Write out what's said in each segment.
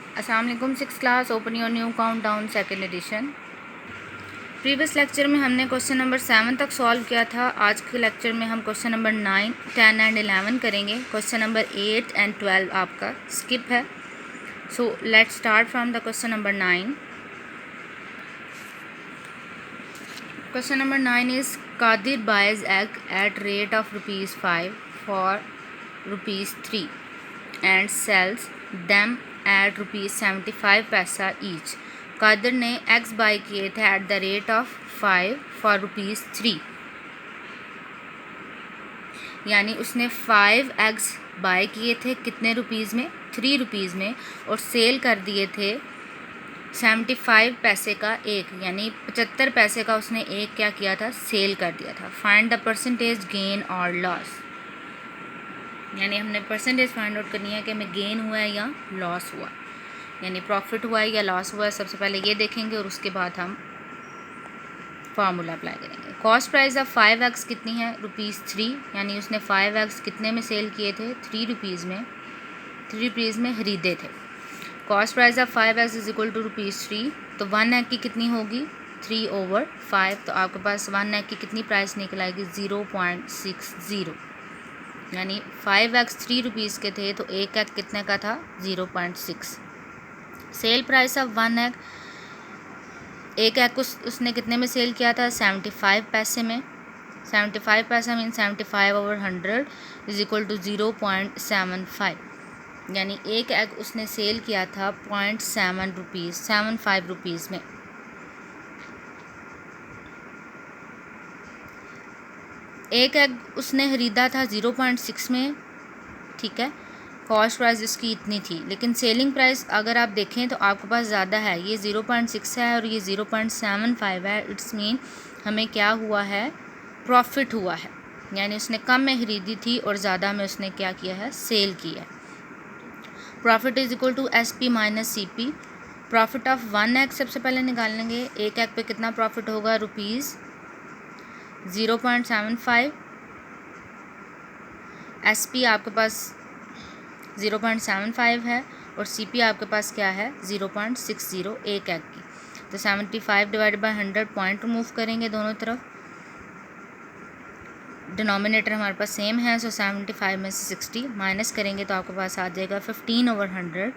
अस्सलाम वालेकुम। 6th class, open your new countdown second edition. Previous lecture में हमने क्वेश्चन नंबर 7 तक सॉल्व किया था। आज के लेक्चर में हम क्वेश्चन नंबर 9, 10 एंड 11 करेंगे। क्वेश्चन नंबर 8 एंड 12 आपका स्किप है। So let's start from the question number 9। Question number 9 is Kadir buys egg at rate of ₹5 for ₹3 and sells them at ₹75 each. Kadir ने एग्स बाई किए थे at the rate of 5 for ₹3, यानी उसने 5 eggs bye किए थे कितने rupees में? 3 rupees में, और सेल कर दिए थे 75 पैसे का एक, यानी 75 पैसे का उसने एक क्या किया था? सेल कर दिया था। फाइंड द परसेंटेज गेन और लॉस, यानी हमने परसेंटेज फाइंड आउट करनी है कि हमें गेन हुआ है या लॉस हुआ, यानी प्रॉफिट हुआ है या लॉस हुआ है। सबसे पहले ये देखेंगे और उसके बाद हम फार्मूला अप्लाई करेंगे। कॉस्ट प्राइस ऑफ 5 एग्स कितनी है? ₹3, यानी उसने 5 एग्स कितने में सेल किए थे? 3 रुपीज़ में, 3 रुपीज़ में खरीदे थे। Cost price of 5 eggs is equal to ₹3, तो 1 एग की कितनी होगी? 3/5। तो आपके पास 1 एग की कितनी प्राइस निकल आएगी? 0.60, यानी 5 एग्स 3 रुपीज़ के थे तो एक एग कितने का था? 0.6। सेल प्राइस ऑफ 1 एग, एक एग को उसने कितने में सेल किया था? 75 पैसे में। 75 पैसा मीन 75/100 इज इक्वल टू 0.75, यानी एक एग उसने सेल किया था 75 रुपीज़ में। एक एग उसने ख़रीदा था 0.6 में, ठीक है। कॉस्ट प्राइस इसकी इतनी थी, लेकिन सेलिंग प्राइस अगर आप देखें तो आपके पास ज़्यादा है। ये 0.6 है और ये 0.75 है। इट्स मीन हमें क्या हुआ है? प्रॉफिट हुआ है, यानी उसने कम में ख़रीदी थी और ज़्यादा में उसने क्या किया है? सेल किया है। Profit is equal to SP minus CP। Profit of 1 egg सबसे पहले निकाल लेंगे। एक एग पे कितना प्रॉफिट होगा? ₹0.75। SP आपके पास 0.75 है और CP आपके पास क्या है? 0.60 एक एग की। तो 75 डिवाइडेड बाई 100 पॉइंट रिमूव करेंगे दोनों तरफ। डिनोमिनेटर हमारे पास सेम है, सो 75 में से 60 माइनस करेंगे तो आपके पास आ जाएगा 15/100।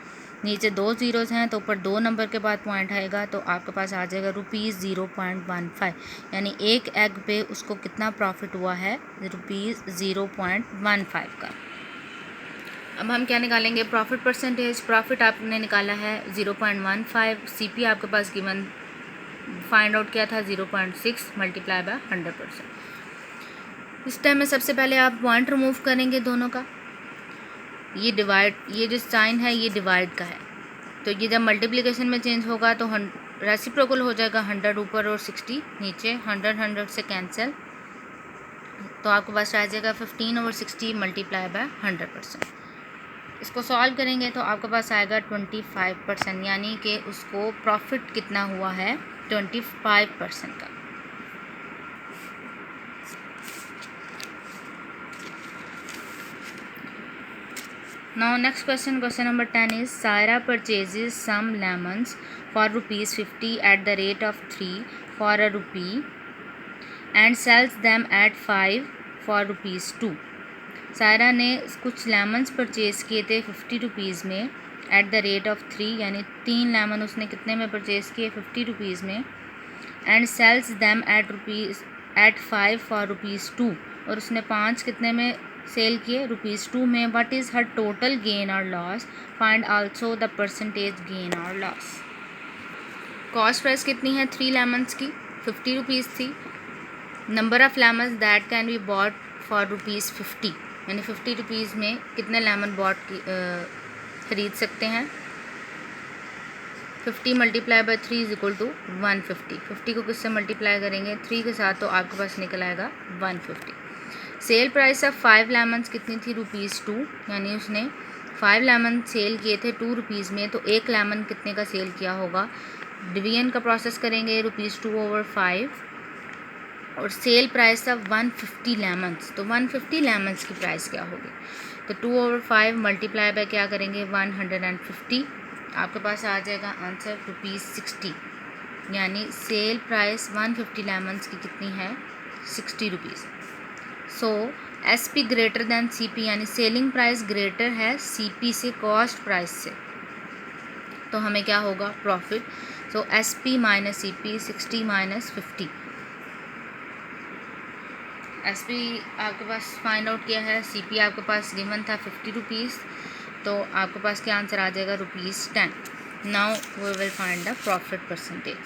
नीचे 2 ज़ीरोज़ हैं तो ऊपर 2 नंबर के बाद पॉइंट आएगा, तो आपके पास आ जाएगा ₹0.15, यानी एक एग पे उसको कितना प्रॉफिट हुआ है? ₹0.15 का। अब हम क्या निकालेंगे? Profit percentage. प्रॉफिट आपने निकाला है 0.15, CP आपके पास गिवन फाइंड आउट किया था 0.6 मल्टीप्लाई बाय 100%। इस टाइम में सबसे पहले आप पॉइंट रिमूव करेंगे दोनों का। ये डिवाइड, ये जो साइन है ये डिवाइड का है, तो ये जब मल्टीप्लिकेशन में चेंज होगा तो रेसिप्रोकल हो जाएगा। 100 ऊपर और 60 नीचे, 100 से कैंसिल, तो आपके पास आ जाएगा 15/60 मल्टीप्लाई बाय 100%। इसको सॉल्व करेंगे तो आपके पास आएगा 25%, यानी कि उसको प्रॉफिट कितना हुआ है? 25% का। Now next question, question number 10 is Saira purchases some lemons for ₹50 at the rate of 3 for ₹1 and sells them at 5 for ₹2। Saira ने कुछ लेमन्स परचेज़ किए थे 50 रुपीज़ में एट द रेट ऑफ 3, यानी 3 लेमन उसने कितने में परचेज़ किए? 50 रुपीज़ में। And sells them at 5 for ₹2, और उसने 5 कितने में सेल किए? ₹2 में। What is her total gain और loss? Find also the percentage gain और लॉस। कॉस्ट प्राइस कितनी है 3 लेमन्स की? 50 रुपीज़ थी। Number of lemons that can be bought for ₹50, यानी 50 रुपीज़ में कितने लेमन ख़रीद सकते हैं? 50 multiply by 3 is equal to 150। 50 को किससे मल्टीप्लाई करेंगे? 3 के साथ, तो आपके पास निकल आएगा 150। सेल प्राइस ऑफ 5 लेमन्स कितनी थी? ₹2, यानी उसने 5 लेमन सेल किए थे 2 रुपीज़ में, तो एक लेमन कितने का सेल किया होगा? डिवीजन का प्रोसेस करेंगे, ₹2/5 और सेल प्राइस ऑफ 150 लेमन्स, तो 150 लेमन्स की प्राइस क्या होगी? तो 2/5 मल्टीप्लाई बाय क्या करेंगे? 150, आपके पास आ जाएगा आंसर ₹60, यानी सेल प्राइस 150 लेमन्स की कितनी है, ₹60। सो SP ग्रेटर दैन CP, यानी सेलिंग प्राइस ग्रेटर है CP से, कॉस्ट प्राइस से, तो हमें क्या होगा, प्रॉफिट। सो SP minus CP, 60 minus 50। SP आपके पास फाइंड आउट किया है, CP आपके पास गिवन था ₹50, तो आपके पास क्या आंसर आ जाएगा, ₹10। Now we will find the profit percentage.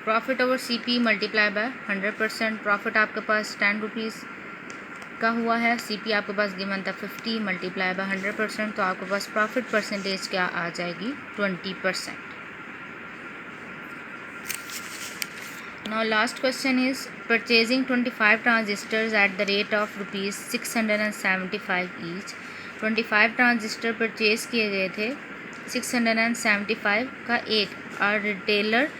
Profit over CP multiply by 100%। Profit आपके पास ₹10 का हुआ है, CP आपके पास गिवन था 50 मल्टीप्लाई बाय 100%, तो आपके पास प्रॉफिट परसेंटेज क्या आ जाएगी, 20%। Now last question is purchasing 25 transistors at the rate of ₹675 each। 25 transistor purchase किए गए थे 675 का एक, और retailer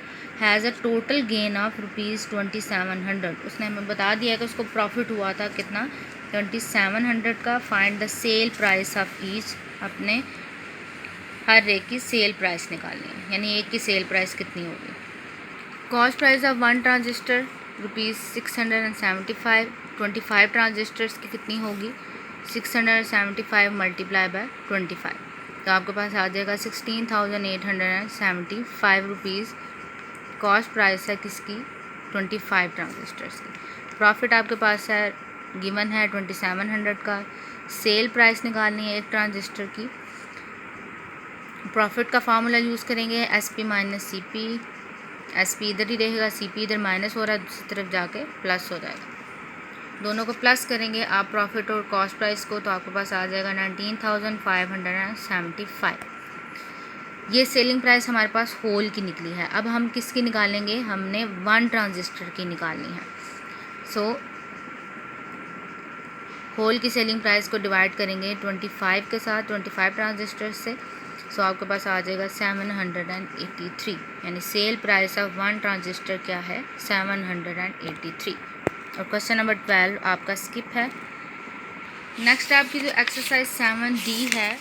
has a total gain of ₹2700। उसने हमें बता दिया कि उसको प्रॉफिट हुआ था कितना, 2700 का। Find the sale price of each, अपने हर एक की सेल प्राइस निकालनी है, यानी एक की सेल प्राइस कितनी होगी। Cost price of 1 transistor ₹675, 25 transistors की कितनी होगी, 675 मल्टीप्लाई बाय 25, तो आपके पास आ जाएगा ₹16,875 कॉस्ट प्राइस है किसकी, 25 ट्रांजिस्टर्स की। प्रॉफिट आपके पास है गिवन है 2700 का। सेल प्राइस निकालनी है एक ट्रांजिस्टर की। प्रॉफिट का फार्मूला यूज़ करेंगे, SP माइनस CP। SP इधर ही रहेगा, CP इधर माइनस हो रहा है, दूसरी तरफ जाके प्लस हो जाएगा। दोनों को प्लस करेंगे आप प्रॉफिट और कॉस्ट प्राइस को, तो आपके पास आ जाएगा 19,575। ये सेलिंग प्राइस हमारे पास होल की निकली है। अब हम किसकी निकालेंगे, हमने 1 ट्रांजिस्टर की निकालनी है। सो होल की सेलिंग प्राइस को डिवाइड करेंगे 25 के साथ, 25 ट्रांजिस्टर से, सो आपके पास आ जाएगा 783, यानी सेल प्राइस ऑफ 1 ट्रांजिस्टर क्या है, 783। और क्वेश्चन नंबर 12 आपका स्किप है। नेक्स्ट आपकी जो एक्सरसाइज 7D है,